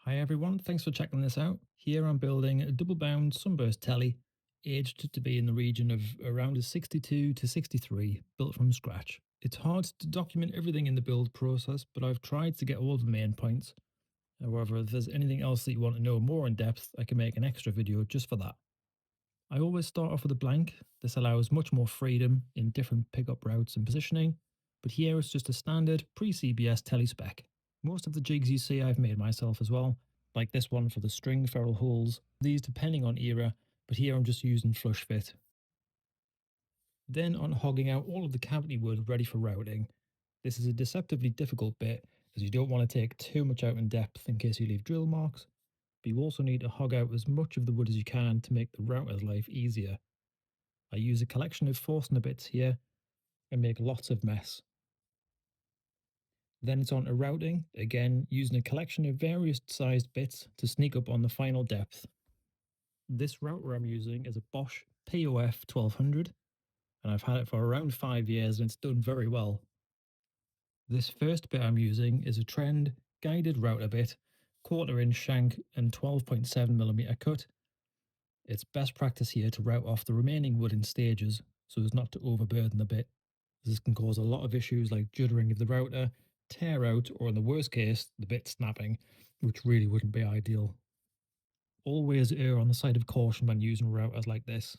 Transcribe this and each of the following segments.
Hi everyone, thanks for checking this out. Here I'm building a double bound sunburst telly, aged to be in the region of around a 62 to 63, built from scratch. It's hard to document everything in the build process, but I've tried to get all the main points. However, if there's anything else that you want to know more in depth, I can make an extra video just for that. I always start off with a blank. This allows much more freedom in different pickup routes and positioning, but here it's just a standard pre-CBS telly spec. Most of the jigs you see I've made myself as well, like this one for the string ferrule holes, these depending on era, but here I'm just using flush fit. Then on hogging out all of the cavity wood ready for routing. This is a deceptively difficult bit as you don't want to take too much out in depth in case you leave drill marks, but you also need to hog out as much of the wood as you can to make the router's life easier. I use a collection of Forstner bits here and make lots of mess. Then it's on to routing, again using a collection of various sized bits to sneak up on the final depth. This router I'm using is a Bosch POF 1200 and I've had it for around 5 years and it's done very well. This first bit I'm using is a Trend guided router bit, 1/4 inch shank and 12.7mm cut. It's best practice here to route off the remaining wood in stages so as not to overburden the bit. This can cause a lot of issues like juddering of the router, tear out, or in the worst case, the bit snapping, which really wouldn't be ideal. Always err on the side of caution when using routers like this,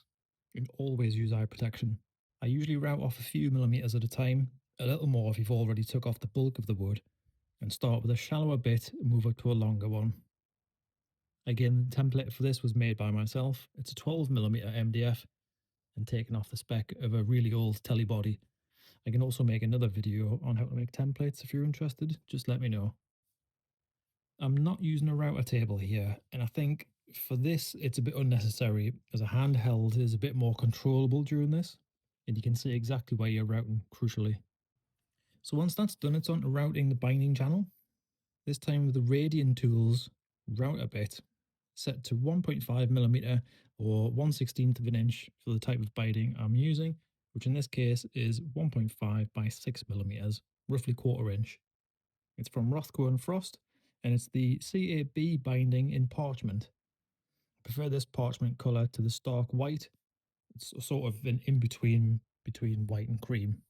and always use eye protection. I usually route off a few millimeters at a time, a little more if you've already took off the bulk of the wood, and start with a shallower bit and move up to a longer one. Again, the template for this was made by myself. It's a 12mm MDF and taken off the spec of a really old telly body. I can also make another video on how to make templates if you're interested, just let me know. I'm not using a router table here, and I think for this it's a bit unnecessary as a handheld is a bit more controllable during this, and you can see exactly where you're routing crucially. So once that's done, it's on to routing the binding channel, this time with the Radian Tools router bit set to 1.5mm or 1/16 of an inch for the type of binding I'm using, which in this case is 1.5 by 6mm, roughly 1/4 inch. It's from Rothko and Frost, and it's the CAB binding in parchment. I prefer this parchment colour to the stark white. It's sort of an in between white and cream.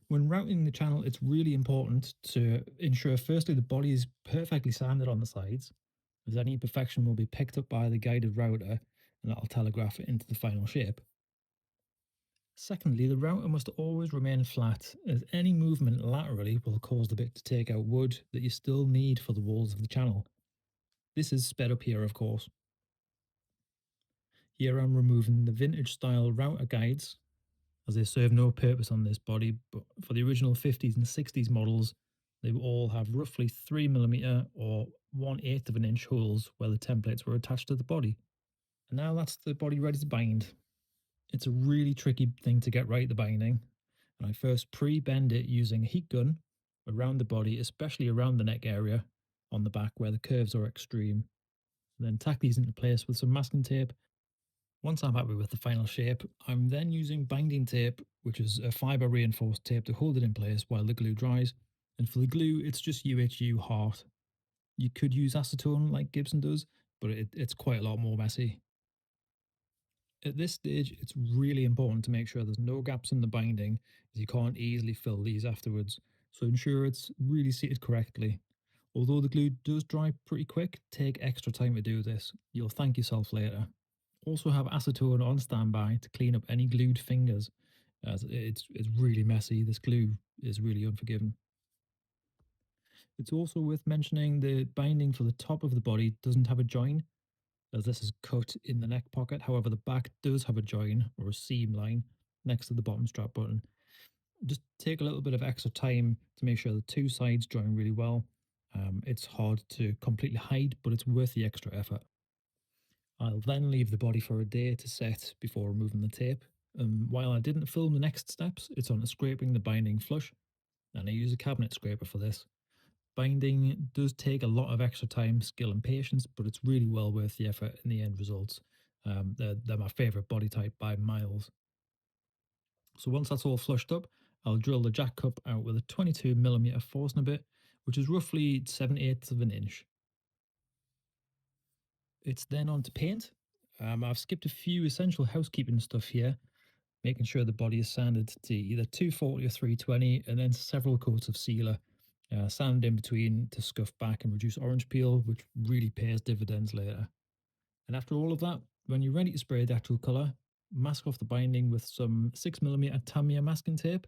When routing the channel, it's really important to ensure firstly the body is perfectly sanded on the sides, as any imperfection will be picked up by the guided router and that'll telegraph it into the final shape. Secondly, the router must always remain flat, as any movement laterally will cause the bit to take out wood that you still need for the walls of the channel. This is sped up here, of course. Here I'm removing the vintage style router guides, as they serve no purpose on this body, but for the original 50s and 60s models, they all have roughly 3mm or 1/8 of an inch holes where the templates were attached to the body. And now that's the body ready to bind. It's a really tricky thing to get right the binding, and I first pre-bend it using a heat gun around the body, especially around the neck area on the back where the curves are extreme. And then tack these into place with some masking tape. Once I'm happy with the final shape, I'm then using binding tape, which is a fibre reinforced tape to hold it in place while the glue dries. And for the glue, it's just UHU Heart. You could use acetone like Gibson does, but it's quite a lot more messy. At this stage, it's really important to make sure there's no gaps in the binding, as you can't easily fill these afterwards, so ensure it's really seated correctly. Although the glue does dry pretty quick, take extra time to do this. You'll thank yourself later. Also have acetone on standby to clean up any glued fingers, as it's really messy. This glue is really unforgiving. It's also worth mentioning the binding for the top of the body doesn't have a join, as this is cut in the neck pocket. However, the back does have a join or a seam line next to the bottom strap button. Just take a little bit of extra time to make sure the two sides join really well. It's hard to completely hide, but it's worth the extra effort. I'll then leave the body for a day to set before removing the tape. While I didn't film the next steps, it's on to scraping the binding flush, and I use a cabinet scraper for this. Binding does take a lot of extra time, skill, and patience, but it's really well worth the effort in the end results. They're my favourite body type by miles. So once that's all flushed up, I'll drill the jack cup out with a 22mm Forstner bit, which is roughly 7/8 of an inch. It's then on to paint. I've skipped a few essential housekeeping stuff here, making sure the body is sanded to either 240 or 320, and then several coats of sealer. Sand in between to scuff back and reduce orange peel, which really pays dividends later. And after all of that, when you're ready to spray the actual colour, mask off the binding with some 6mm Tamiya masking tape.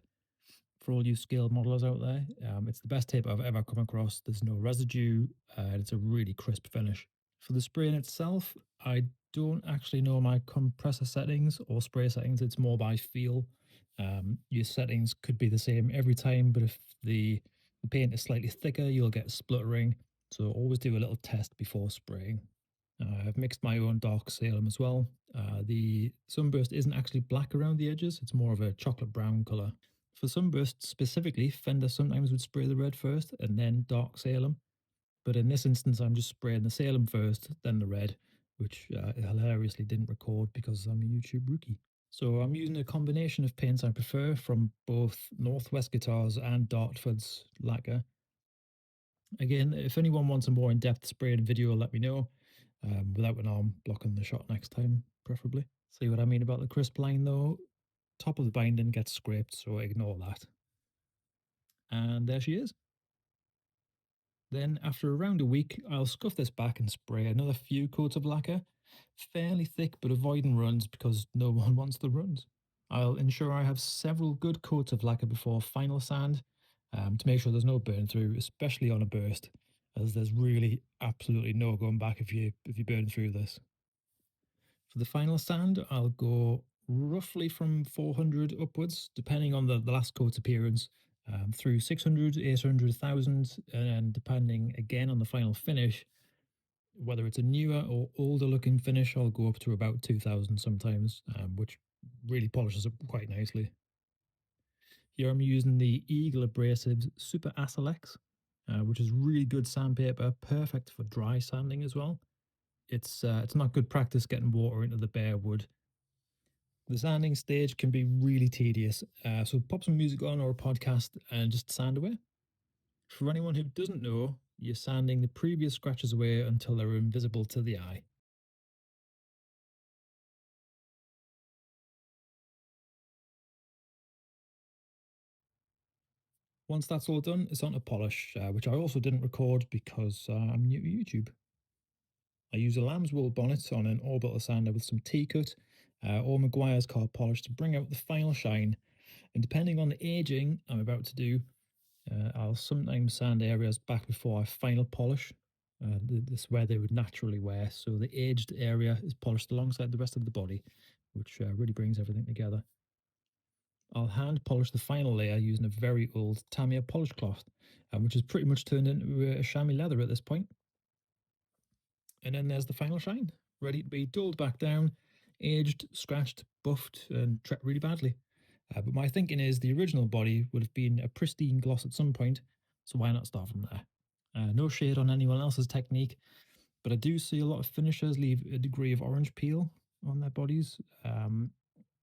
For all you scale modelers out there, it's the best tape I've ever come across. There's no residue, and it's a really crisp finish. For the spraying itself, I don't actually know my compressor settings or spray settings. It's more by feel. Your settings could be the same every time, but if the paint is slightly thicker, you'll get spluttering. So always do a little test before spraying. I've mixed my own dark salem as well. The sunburst isn't actually black around the edges, it's more of a chocolate brown colour. For sunburst specifically, Fender sometimes would spray the red first and then dark salem. But in this instance, I'm just spraying the salem first, then the red, which hilariously didn't record because I'm a YouTube rookie. So I'm using a combination of paints I prefer from both Northwest Guitars and Dartford's lacquer. Again, if anyone wants a more in-depth spraying video, let me know, without an arm blocking the shot next time, preferably. See what I mean about the crisp line though? Top of the binding gets scraped, so ignore that. And there she is. Then, after around a week, I'll scuff this back and spray another few coats of lacquer, fairly thick but avoiding runs because no one wants the runs. I'll ensure I have several good coats of lacquer before final sand, to make sure there's no burn through, especially on a burst, as there's really absolutely no going back if you burn through this. For the final sand, I'll go roughly from 400 upwards, depending on the last coat's appearance, through 600, 800, 1000, and depending again on the final finish, whether it's a newer or older looking finish, I'll go up to about 2000 sometimes, which really polishes it quite nicely. Here I'm using the Eagle Abrasives Super Acelex, which is really good sandpaper, perfect for dry sanding as well. It's not good practice getting water into the bare wood. The sanding stage can be really tedious, so pop some music on or a podcast and just sand away. For anyone who doesn't know, you're sanding the previous scratches away until they're invisible to the eye. Once that's all done, it's on to polish, which I also didn't record because I'm new to YouTube. I use a lamb's wool bonnet on an orbital sander with some T-cut or Maguire's car polish to bring out the final shine. And depending on the aging I'm about to do, I'll sometimes sand areas back before I final polish. This is where they would naturally wear, so the aged area is polished alongside the rest of the body, which really brings everything together. I'll hand polish the final layer using a very old Tamiya polish cloth, which is pretty much turned into a chamois leather at this point. And then there's the final shine, ready to be dulled back down, aged, scratched, buffed, and treated really badly. But my thinking is the original body would have been a pristine gloss at some point, so why not start from there? No shade on anyone else's technique, but I do see a lot of finishers leave a degree of orange peel on their bodies,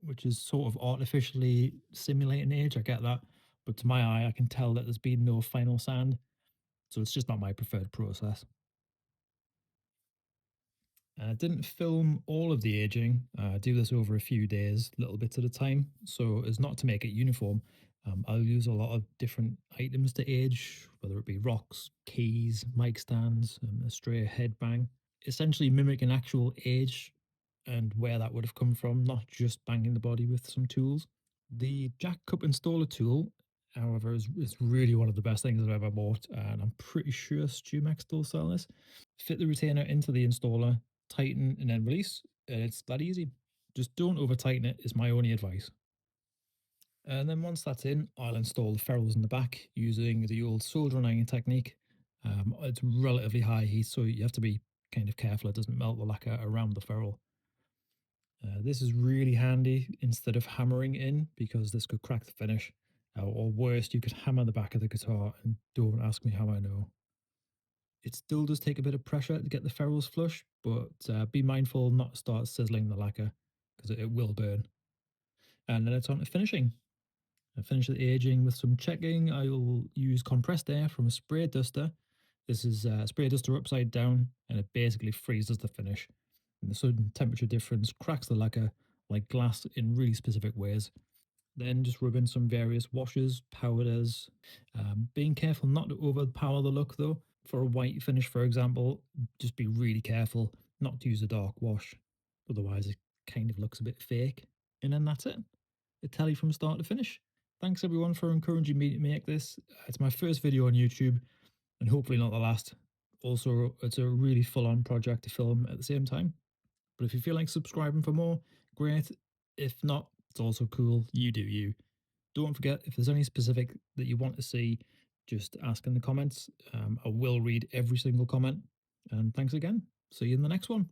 which is sort of artificially simulating age. I get that, but to my eye, I can tell that there's been no final sand, so it's just not my preferred process. I didn't film all of the aging. I do this over a few days, little bits at a time, so as not to make it uniform. I'll use a lot of different items to age, whether it be rocks, keys, mic stands, a stray headbang, essentially mimic an actual age and where that would have come from, not just banging the body with some tools. The jack cup installer tool, however, is really one of the best things I've ever bought, and I'm pretty sure StewMac still sell this. Fit the retainer into the installer, tighten and then release, and it's that easy. Just don't over tighten it, is my only advice. And then once that's in, I'll install the ferrules in the back using the old soldering iron technique. It's relatively high heat, so you have to be kind of careful it doesn't melt the lacquer around the ferrule. This is really handy instead of hammering in because this could crack the finish. Or worse, you could hammer the back of the guitar, and don't ask me how I know. It still does take a bit of pressure to get the ferrules flush, but be mindful not to start sizzling the lacquer because it will burn. And then it's on to finishing. I finish the aging with some checking. I will use compressed air from a spray duster. This is a spray duster upside down, and it basically freezes the finish. And the sudden temperature difference cracks the lacquer like glass in really specific ways. Then just rub in some various washes, powders, being careful not to overpower the look though. For a white finish, for example, just be really careful not to use a dark wash. Otherwise, it kind of looks a bit fake. And then that's it. A tally from start to finish. Thanks everyone for encouraging me to make this. It's my first video on YouTube and hopefully not the last. Also, it's a really full on project to film at the same time. But if you feel like subscribing for more, great. If not, it's also cool. You do you. Don't forget, if there's any specific that you want to see, just ask in the comments. I will read every single comment. And thanks again. See you in the next one.